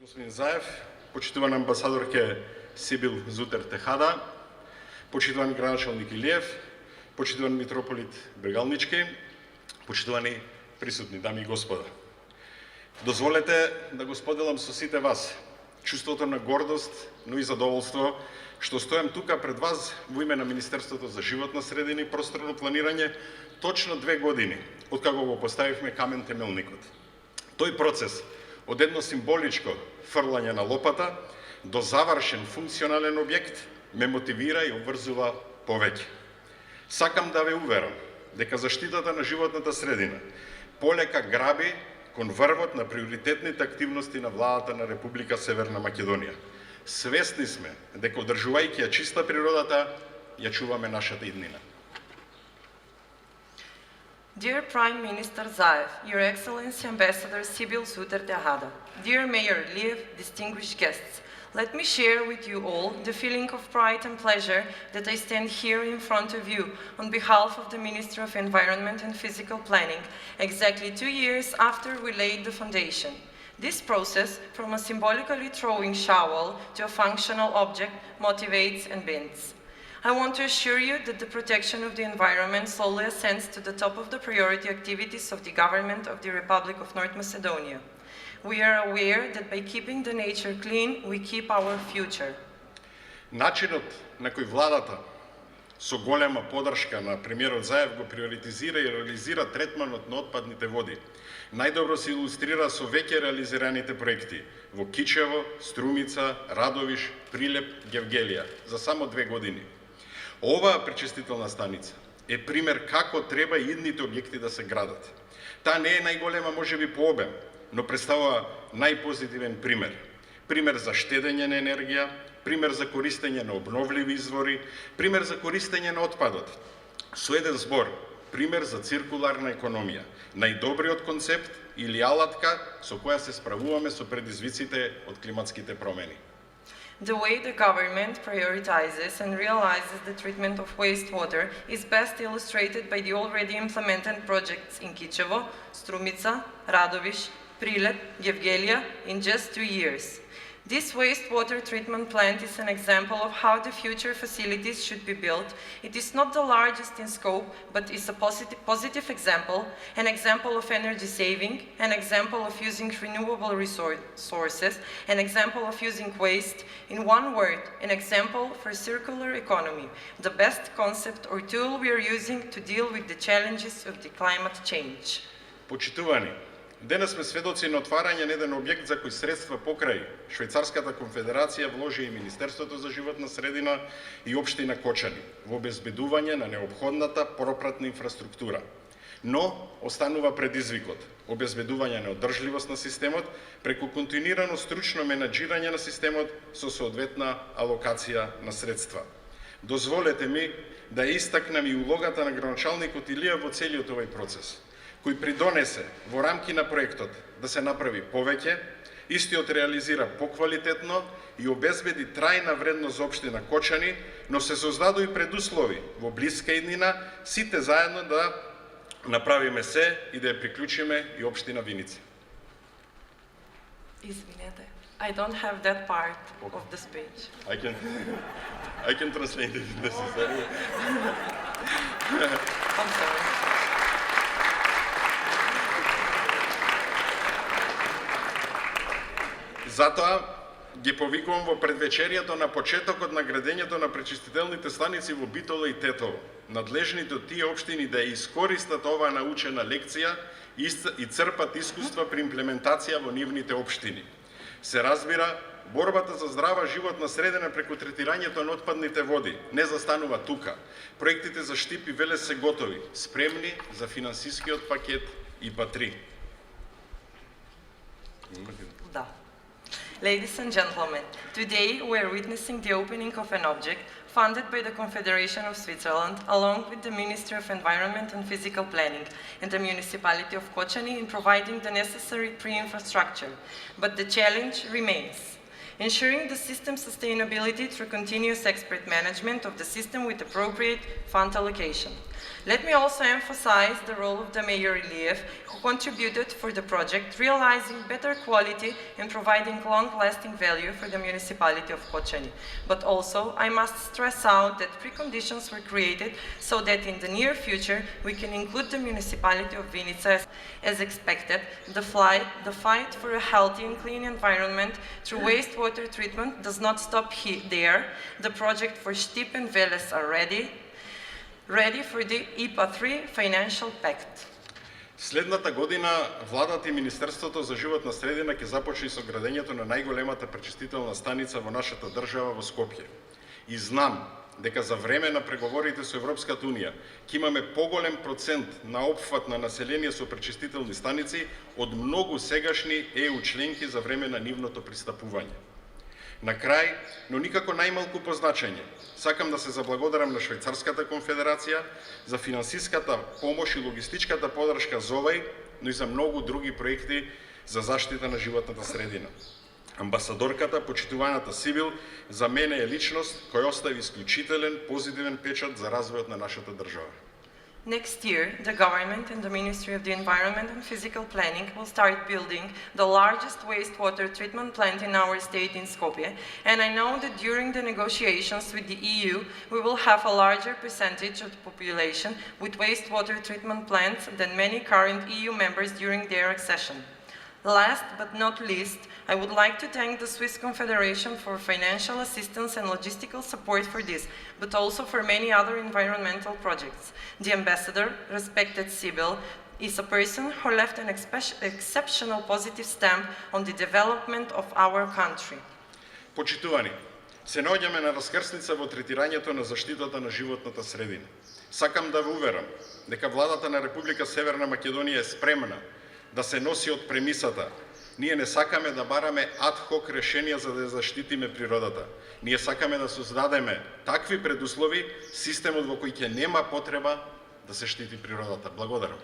Господин Заев, почитуван амбасадорке Сибил Зутер Техада, почитуван градоначалник Илиев, почитуван митрополит Брегалнички, почитувани присутни дами и господа. Дозволете да го споделам со сите вас чувството на гордост, но и задоволство што стојам тука пред вас во име на Министерството за животна средина и просторно планирање точно 2 години откако го поставивме камен темелникот. Тој процес од едно символичко фрлање на лопата до завршен функционален објект ме мотивира и обврзува повеќе. Сакам да ве уверам дека заштитата на животната средина полека граби кон врвот на приоритетните активности на владата на Република Северна Македонија. Свесни сме дека одржувајќи ја чиста природата, ја чуваме нашата иднина. Dear Prime Minister Zaev, Your Excellency Ambassador Sibyl Suter Tehada, dear Mayor Iliev, distinguished guests, let me share with you all the feeling of pride and pleasure that I stand here in front of you on behalf of the Ministry of Environment and Physical Planning, exactly 2 years after we laid the foundation. This process, from a symbolically throwing shovel to a functional object, motivates and bends. I want to assure you that the protection of the environment slowly ascends to the top of the priority activities of the government of the Republic of North Macedonia. We are aware that by keeping the nature clean, we keep our future. Начинот на кој владата со голема поддршка на премиерот Заев го приоритизира и реализира третманот на отпадните води, најдобро се илустрира со веќе реализираните проекти во Кичево, Струмица, Радовиш, Прилеп, Гевгелија за само 2 години. Оваа пречистителна станица е пример како треба и идните објекти да се градат. Таа не е најголема можеби по обем, но представува најпозитивен пример. Пример за штедење на енергија, пример за користење на обновливи извори, пример за користење на отпадот. Со еден збор, пример за циркуларна економија, најдобриот концепт или алатка со која се справуваме со предизвиците од климатските промени. The way the government prioritizes and realizes the treatment of wastewater is best illustrated by the already implemented projects in Kičevo, Strumica, Radoviš, Prilep, Gevgelija in just 2 years. This wastewater treatment plant is an example of how the future facilities should be built. It is not the largest in scope, but is a positive example, an example of energy saving, an example of using renewable resources, an example of using waste. In one word, an example for circular economy, the best concept or tool we are using to deal with the challenges of the climate change. Почитувани, денес сме сведоци на отварање на еден објект за кој средства покрај Швајцарската конфедерација вложи и Министерството за животна средина и општина Кочани во обезбедување на неопходната пропратна инфраструктура. Но останува предизвикот обезбедување на одржливост на системот преку континуирано стручно менаџирање на системот со соодветна алокација на средства. Дозволете ми да истакнам и улогата на градоначалникот Илиев во целиот овој процес, кој придонесе во рамки на проектот да се направи повеќе, истиот реализира поквалитетно и обезбеди трајна вредност за општина Кочани, но се создадоа и предуслови во блиска иднина сите заедно да направиме се и да ја приклучиме и општина Виница. Извинете, I don't have that part of the speech. I can translate it if necessary. I'm sorry. Затоа ги повикувам во предвечерието на почетокот на градењето на пречистителните станици во Битола и Тетово. Надлежните од тие општини да ја искористат оваа научена лекција и црпат искуства при имплементација во нивните општини. Се разбира, борбата за здрава животна средина преку третирањето на отпадните води не застанува тука. Проектите за Штип и Велес се готови, спремни за финансискиот пакет ИПА-3. Да. Ladies and gentlemen, today we are witnessing the opening of an object funded by the Confederation of Switzerland, along with the Ministry of Environment and Physical Planning and the Municipality of Kocani in providing the necessary pre-infrastructure. But the challenge remains. Ensuring the system's sustainability through continuous expert management of the system with appropriate fund allocation. Let me also emphasize the role of the Mayor Iliev, who contributed for the project, realizing better quality and providing long-lasting value for the municipality of Kočani. But also, I must stress out that preconditions were created so that in the near future we can include the municipality of Vinica. As expected, the fight for a healthy and clean environment through wastewater treatment does not stop there. The project for Štip and Veles are ready for the IPA 3 financial pact. Следната година, владата и Министерството за животна средина ќе започне со градењето на најголемата пречистителна станица во нашата држава во Скопје. И знам дека за време на преговорите со Европската Унија ќе имаме поголем процент на опфат на население со пречистителни станици од многу сегашни ЕУ членки за време на нивното пристапување. На крај, но никако најмалку по значење, сакам да се заблагодарам на Швајцарската конфедерација за финансиската помош и логистичката поддршка за овај, но и за многу други проекти за заштита на животната средина. Амбасадорката, почитуваната Сибил, за мене е личност која остави исклучителен, позитивен печат за развојот на нашата држава. Next year, the government and the Ministry of the Environment and Physical Planning will start building the largest wastewater treatment plant in our state in Skopje, and I know that during the negotiations with the EU, we will have a larger percentage of the population with wastewater treatment plants than many current EU members during their accession. Last but not least, I would like to thank the Swiss Confederation for financial assistance and logistical support for this, but also for many other environmental projects. The ambassador, respected Sibyl, is a person who left an exceptional positive stamp on the development of our country. Почитувани, се наоѓаме на раскрсница во третирањето на заштитата на животната средина. Сакам да ве уверам дека владата на Република Северна Македонија е спремна да се носи од премисата: ние не сакаме да бараме ад-хок решенија за да заштитиме природата. Ние сакаме да создадеме такви предуслови, системот во кој ќе нема потреба да се штити природата. Благодарам.